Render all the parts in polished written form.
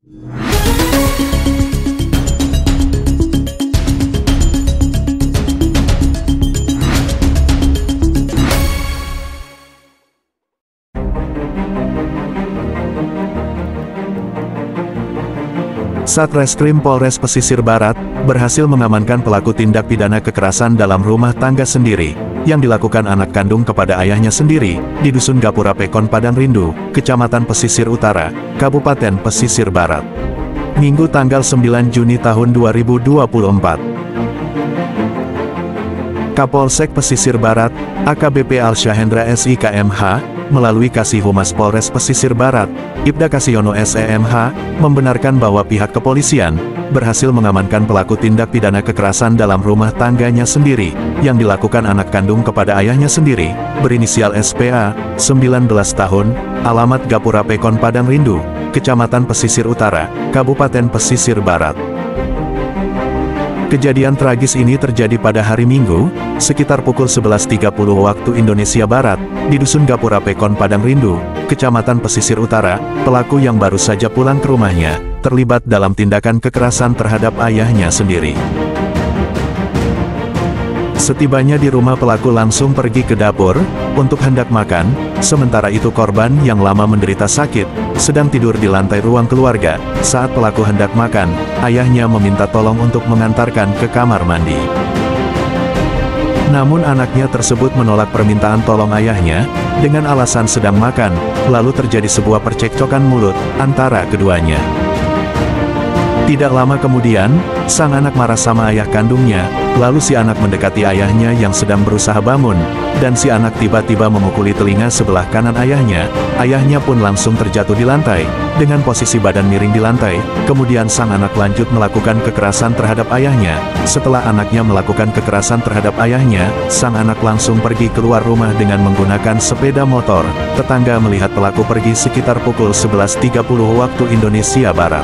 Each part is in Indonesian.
Satreskrim Polres Pesisir Barat berhasil mengamankan pelaku tindak pidana kekerasan dalam rumah tangga sendiri yang dilakukan anak kandung kepada ayahnya sendiri di Dusun Gapura Pekon Padang Rindu, Kecamatan Pesisir Utara, Kabupaten Pesisir Barat. Minggu tanggal 9 Juni tahun 2024. Kapolsek Pesisir Barat, AKBP Alsyahendra SIKMH, melalui Kasih Humas Polres Pesisir Barat, Ibda Kasyono SEMH, membenarkan bahwa pihak kepolisian berhasil mengamankan pelaku tindak pidana kekerasan dalam rumah tangganya sendiri, yang dilakukan anak kandung kepada ayahnya sendiri, berinisial SPA, 19 tahun, alamat Gapura Pekon Padang Rindu, Kecamatan Pesisir Utara, Kabupaten Pesisir Barat. Kejadian tragis ini terjadi pada hari Minggu, sekitar pukul 11.30 waktu Indonesia Barat, di Dusun Gapura Pekon Padang Rindu, Kecamatan Pesisir Utara. Pelaku yang baru saja pulang ke rumahnya, terlibat dalam tindakan kekerasan terhadap ayahnya sendiri. Setibanya di rumah, pelaku langsung pergi ke dapur untuk hendak makan, sementara itu korban yang lama menderita sakit sedang tidur di lantai ruang keluarga. Saat pelaku hendak makan, ayahnya meminta tolong untuk mengantarkan ke kamar mandi. Namun anaknya tersebut menolak permintaan tolong ayahnya dengan alasan sedang makan, lalu terjadi sebuah percekcokan mulut antara keduanya. Tidak lama kemudian, sang anak marah sama ayah kandungnya, lalu si anak mendekati ayahnya yang sedang berusaha bangun, dan si anak tiba-tiba memukuli telinga sebelah kanan ayahnya. Ayahnya pun langsung terjatuh di lantai, dengan posisi badan miring di lantai. Kemudian sang anak lanjut melakukan kekerasan terhadap ayahnya. Setelah anaknya melakukan kekerasan terhadap ayahnya, sang anak langsung pergi keluar rumah dengan menggunakan sepeda motor. Tetangga melihat pelaku pergi sekitar pukul 11.30 waktu Indonesia Barat.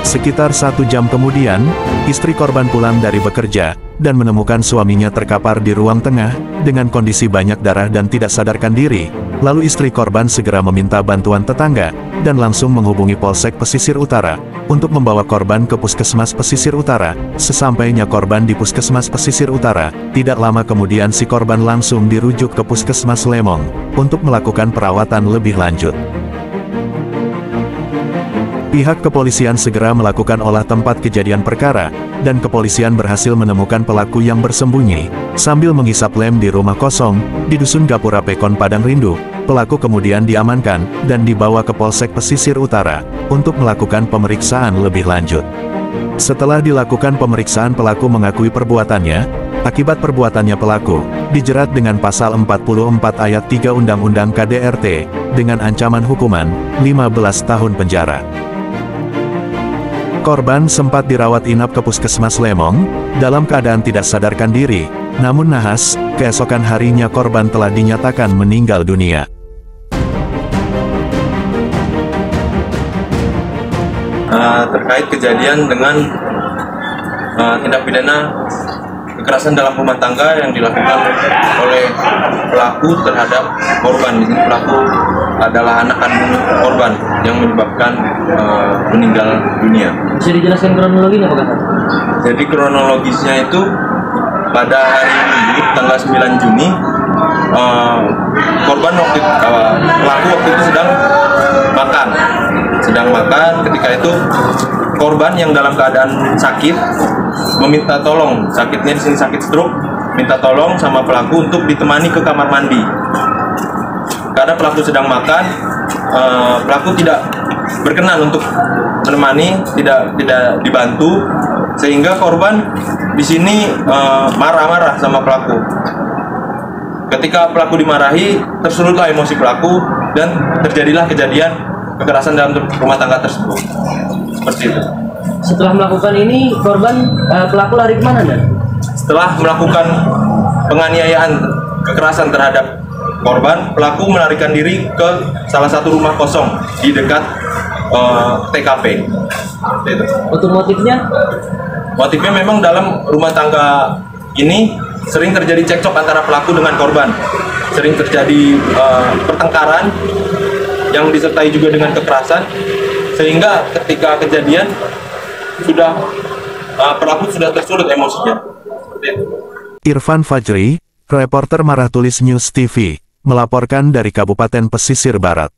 Sekitar 1 jam kemudian, istri korban pulang dari bekerja, dan menemukan suaminya terkapar di ruang tengah, dengan kondisi banyak darah dan tidak sadarkan diri. Lalu istri korban segera meminta bantuan tetangga, dan langsung menghubungi Polsek Pesisir Utara, untuk membawa korban ke Puskesmas Pesisir Utara. Sesampainya korban di Puskesmas Pesisir Utara, tidak lama kemudian si korban langsung dirujuk ke Puskesmas Lemong, untuk melakukan perawatan lebih lanjut. Pihak kepolisian segera melakukan olah tempat kejadian perkara, dan kepolisian berhasil menemukan pelaku yang bersembunyi. Sambil menghisap lem di rumah kosong, di Dusun Gapura Pekon Padang Rindu, pelaku kemudian diamankan, dan dibawa ke Polsek Pesisir Utara, untuk melakukan pemeriksaan lebih lanjut. Setelah dilakukan pemeriksaan, pelaku mengakui perbuatannya. Akibat perbuatannya, pelaku dijerat dengan pasal 44 ayat 3 Undang-Undang KDRT, dengan ancaman hukuman 15 tahun penjara. Korban sempat dirawat inap ke Puskesmas Lemong, dalam keadaan tidak sadarkan diri. Namun nahas, keesokan harinya korban telah dinyatakan meninggal dunia. Terkait kejadian dengan tindak pidana kekerasan dalam rumah tangga yang dilakukan oleh pelaku terhadap korban. Di sini pelaku adalah anak kandung korban yang menyebabkan meninggal dunia. Bisa dijelaskan kronologinya, Pak Kakak? Jadi kronologisnya itu pada hari Minggu tanggal 9 Juni, pelaku waktu itu sedang makan. Ketika itu korban yang dalam keadaan sakit meminta tolong, sakitnya di sini sakit stroke, minta tolong sama pelaku untuk ditemani ke kamar mandi. Karena pelaku sedang makan, pelaku tidak berkenan untuk menemani, tidak dibantu, sehingga korban di sini marah-marah sama pelaku. Ketika pelaku dimarahi, tersurutlah emosi pelaku dan terjadilah kejadian kekerasan dalam rumah tangga tersebut. Seperti itu. Setelah melakukan ini, pelaku lari kemana, Dan? Setelah melakukan penganiayaan kekerasan terhadap korban, pelaku melarikan diri ke salah satu rumah kosong di dekat TKP. Itu. Untuk motifnya? Motifnya memang dalam rumah tangga ini sering terjadi cekcok antara pelaku dengan korban. Sering terjadi pertengkaran yang disertai juga dengan kekerasan, sehingga ketika kejadian sudah pelaku sudah tersulut emosinya. Seperti itu. Irfan Fajri, reporter Marah Tulis News TV, melaporkan dari Kabupaten Pesisir Barat.